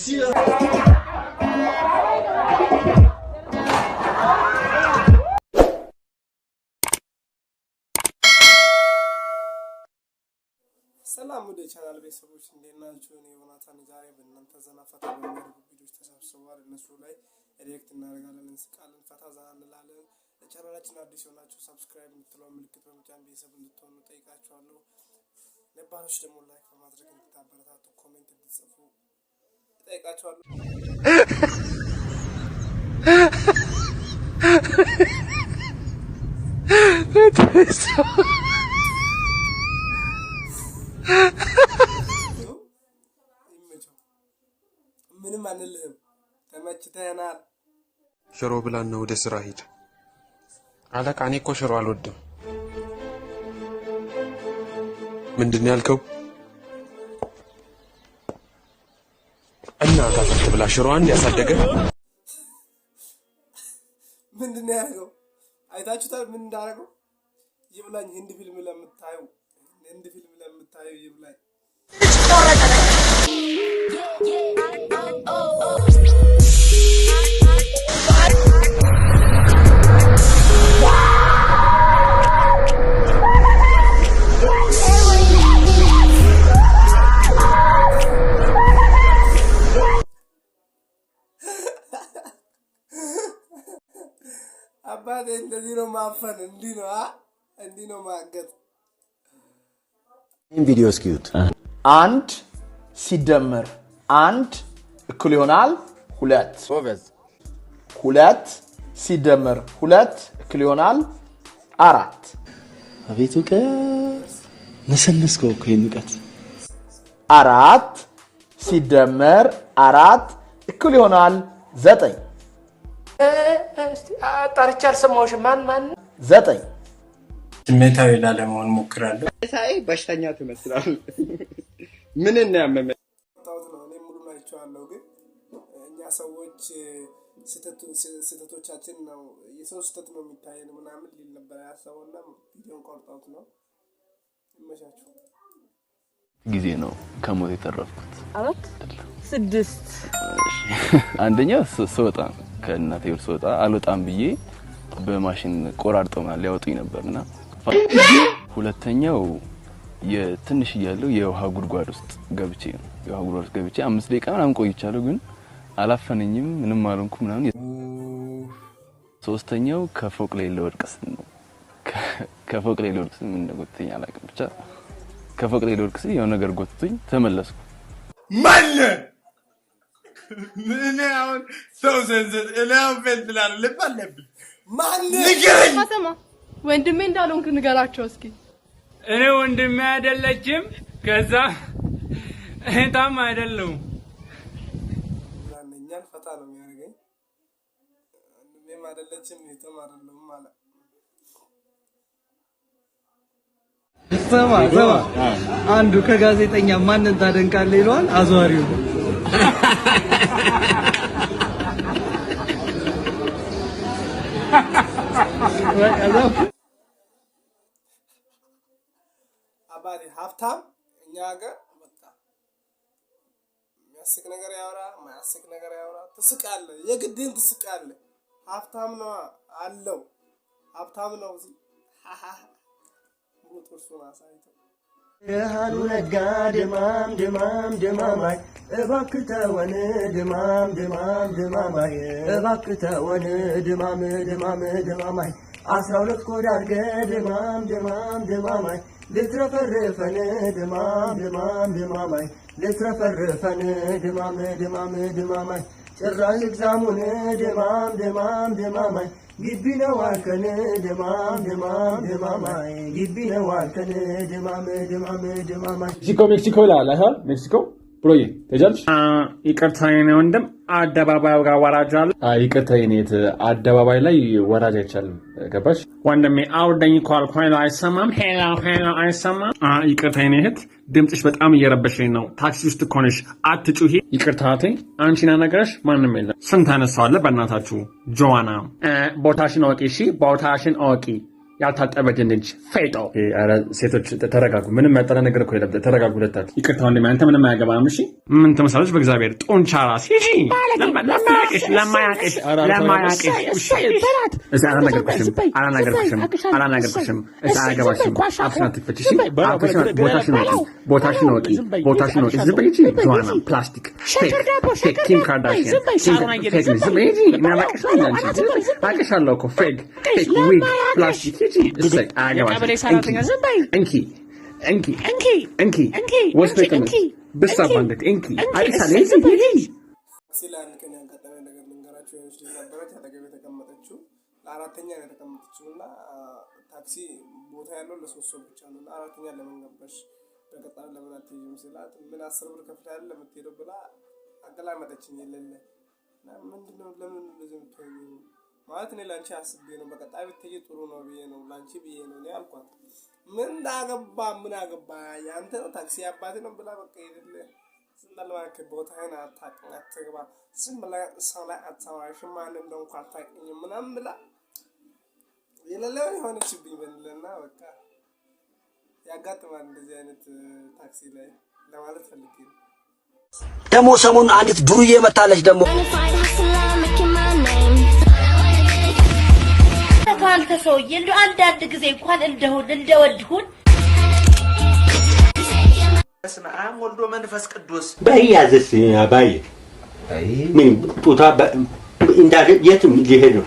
ሰላም ወደ ቻናል ቤተሰቦች እንዴት ናችሁ? እኔ ዮናታን ዛሬ በእናንተ ዘና ፈታ በሚያደርጉ ቪዲዮዎች ተሰብስበዋል። እነሱ ላይ ሪአክት እናደርጋለን፣ እንስቃለን፣ ፈታ ዘና እንላለን። ለቻናላችን አዲስ ሆናችሁ ሰብስክራይብ የምትለው ምልክት በመጫን ቤተሰብ እንድትሆኑ ጠይቃችኋለሁ። ነባሮች ደግሞ ላይክ በማድረግ እንድታበረታቱ ኮሜንት እንድትጽፉ ጠይቃችኋለሁ። ምንም አንልም፣ ተመችተናል። ሽሮ ብላና ወደ ስራ ሂድ። አለቃ እኔ እኮ ሽሮ አልወድም። ምንድን ነው ያልከው? እና ታፈክ ብላ ሽሮ አንድ ያሳደገ ምንድን ነው ያልከው? አይታችሁታል ምን እንዳደረገው? ይብላኝ ህንድ ፊልም ለምታዩ ይብላኝ። አባቴ እንደዚህ ነው ማፈን፣ እንዲህ ነው ማገት። ቪዲዮ እስኪዩት። 1 ሲደመር 1 እኩል ይሆናል 2። ሶበዝ 2 ሲደመር 2 እኩል ይሆናል 4። አቤቱ ቀስ ነሰነስከው እኮ ይንቀት። 4 ሲደመር 4 እኩል ይሆናል 9። ጠርቻ አልሰማሁሽም። ማን 9 ስሜታዊ ላለመሆን ሞክራለሁ። ሳይ በሽተኛ ትመስላለህ። ምን እና ያመመ ታውት ነው። እኔ ሙሉ ማይቻለሁ፣ ግን እኛ ሰዎች ስህተቶቻችን ነው የሰው ስህተት ነው የሚታየን ምናምን ሊል ነበር ያሰበውና ቪዲዮን ቆርጣውት ነው። ይመቻችሁ። ጊዜ ነው ከሞት የተረፍኩት። 6 አንደኛ ስወጣ ከእናቴ ወር ስወጣ አልወጣም ብዬ በማሽን ቆራርጠውና ሊያወጡኝ ነበርና፣ ሁለተኛው የትንሽ እያለሁ የውሃ ጉድጓድ ውስጥ ገብቼ 5 ደቂቃ ምናምን ቆይቻለሁ፣ ግን አላፈነኝም፣ ምንም አልሆንኩም ምናምን። ሶስተኛው ከፎቅ ላይ ልወድቅ ስል ነው። ከፎቅ ላይ ልወድቅ ስል ምን እንደጎተተኝ አላውቅም፣ ብቻ ከፎቅ ላይ ልወድቅ ስል የሆነ ነገር ጎትቶኝ ተመለስኩ። ምን አሁን ሰው ዘንዘት እላው ፈትላል ለባለብኝ ማን ንገረኝ። ማሰማ ወንድሜ እንዳልሆንክ ንገራቸው እስኪ። እኔ ወንድሜ አይደለችም፣ ከዛ እህታም አይደለም። ማንኛል ፈታ ነው የሚያደርገኝ። ወንድሜም አይደለችም እህታም አይደለም ማለት ሰማ አንዱ ከጋዜጠኛ ማንን ታደንቃለህ ይለዋል አዟሪው። አባቴ ሀብታም እኛ ሀገር በቃ የሚያስቅ ነገር ያወራ ማያስቅ ነገር ያወራ፣ ትስቃለህ፣ የግድህን ትስቃለህ። ሀብታም ነው አለው፣ ሀብታም ነው ጥርሱን አሳይቶ ረሃኑ ነጋ ድማም እባክህ ተወን ድማም እባክህ ተወን ድማም 12 ኮድ አድርገህ ድማም ልትረፈርፈን ድማም ልትረፈርፈን ድማም ጭራሽ ኤግዛሙን ድማም ግቢ ነው አልከን ድማም ግቢ ነው አልከን ድማም ሜክሲኮ ይላል አይደል? ሜክሲኮ ብሮዬ ተጃልሽ ይቅርታ የኔ ወንድም፣ አደባባዩ ጋር ወራጅ አለ። ይቅርታ የኔት አደባባይ ላይ ወራጅ አይቻልም። ገባሽ ወንድሜ? አውርደኝ እኮ አልኩህ። ሄሎ አይሰማም? ሄሎ አይሰማም? ይቅርታ የኔ እህት፣ ድምፅሽ በጣም እየረበሸኝ ነው። ታክሲ ውስጥ እኮ ነሽ፣ አትጩሂ። ይቅርታ እህቴ፣ አንቺን አነገረሽ ማንም የለም። ስንት አነሳዋለህ በእናታችሁ። ጆዋና ቦታሽን አውቂ፣ እሺ ቦታሽን አውቂ። ያልታጠበ ድንች ፌጦ። ኧረ ሴቶች ተረጋጉ። ምንም ያጠረ ነገር እኮ የለም። ተረጋጉ ሁለታችሁ። ይቅርታ ወንድሜ፣ አንተ ምንም አያገባህም። እሺ ምን ትመስላለች? በእግዚአብሔር ጡንቻ ራስ ሂጂ። ለማያቅሽ አላናገርኩሽም። አያገባሽም። አፍሽን አትክፈች። እሺ ቦታሽን ወቂ። ዝም በይ ሂጂ። ጆዋና ፕላስቲክ ፌክ ኪም ካርዳሽያን ፌክ ዝም በይ ሂጂ። እናናቅሽ ነው አንቺ። አቅሻለሁ እኮ ፌክ ዊግ ፕላስቲክ ሂጂ። እሰይ አያገባሽም። እንኪ ወስደኝ ብሳ ባንደት እንኪ አይሳለ ሂጂ። ሲል አንድ ቀን ያጋጠመ ነገር ልንገራችሁ። የሆነች ልጅ ነበረች አጠገቤ የተቀመጠችው ለአራተኛ ነው የተቀመጠችው እና ታክሲ ቦታ ያለው ለሶስት ሰው ብቻ ነው እና አራተኛ ለምን ገባሽ በቀጣይ ለምን አትሄጂም ስላት ምን 10 ብር ከፍላለህ ለምትሄደው ብላ አገላመጠችኝ። የሌለ እና ምንድነው ለምን እንደዚህ የምትሆኚ ማለት እኔ ላንቺ አስቤ ነው በቀጣይ ብትሄጂ ጥሩ ነው ብዬ ነው ላንቺ ብዬ ነው እኔ አልኳት። ምን አገባ ያንተ ነው ታክሲ አባቴ ነው ብላ በቃ ይደለ ስንደልባክ ቦታዬን አትግባ ዝም ብለህ ሰው ላይ አታዋሽ ማን እንደው እንኳን አታውቂኝም ምናምን ብላ የሌለ የሆነችብኝ በእንልና በቃ ያጋጥማል እንደዚህ አይነት ታክሲ ላይ ለማለት ፈልጌ ነው። ደሞ ሰሞኑን አንዲት ዱርዬ መታለች ደሞ አንተ ሰውዬ እንደው አንዳንድ ጊዜ እንኳን እንደወድሁን በስመ አብ ወልዶ መንፈስ ቅዱስ በያዘስ አባይ ምን ጡታ እንዳለ የትም ሊሄድ ነው።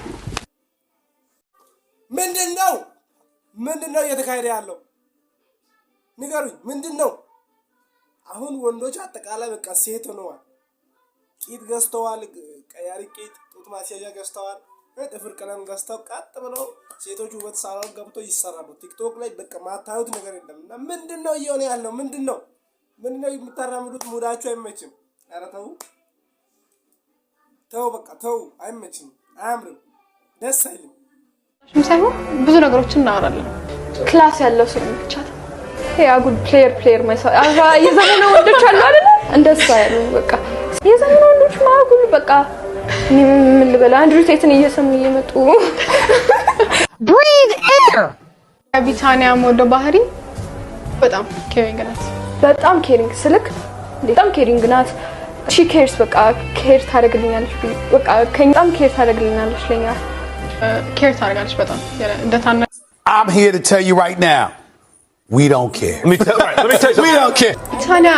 ምንድነው እየተካሄደ ያለው ንገሩኝ። ምንድነው አሁን ወንዶች አጠቃላይ በቃ ሴት ሆነዋል። ቂጥ ገዝተዋል፣ ቀያሪ ቂጥ ጡት ማስያዣ ገዝተዋል፣ ጥፍር ቀለም ገዝተው ቀጥ ብለው ሴቶቹ ውበት ሳሎን ገብቶ ይሰራሉ። ቲክቶክ ላይ በቃ ማታዩት ነገር የለም። እና ምንድነው እየሆነ ያለው? ምንድነው የምታራምዱት? ሙዳችሁ አይመችም። ኧረ ተው በቃ ተው። አይመችም፣ አያምርም፣ ደስ አይልም። ሳይሆን ብዙ ነገሮችን እናወራለን። ክላስ ያለው ሰው ብቻ ነው አጉል ፕሌየር ማይሰራ የዘመኑ ወንዶች አሉ አይደል? እንደሱ ያሉ በቃ የዘመኑ ወንዶች ማጉል በቃ ምን ልበላ አንድሩ ቴትን እየሰሙ እየመጡ ብሪዝ ኤር ቢታኒያ ሞዶ ባህሪ በጣም ኬሪንግ ናት። በጣም ኬሪንግ ስልክ በጣም ኬሪንግ ናት። ሺ ኬርስ በቃ ኬር ታደርግልኛለች። በቃ በጣም ኬር ታደርግልኛለች። ለኛ ኬር ታደርጋለች በጣም እንደታና I'm here to tell you right now, we don't care. Let me tell you, we don't care. Tanya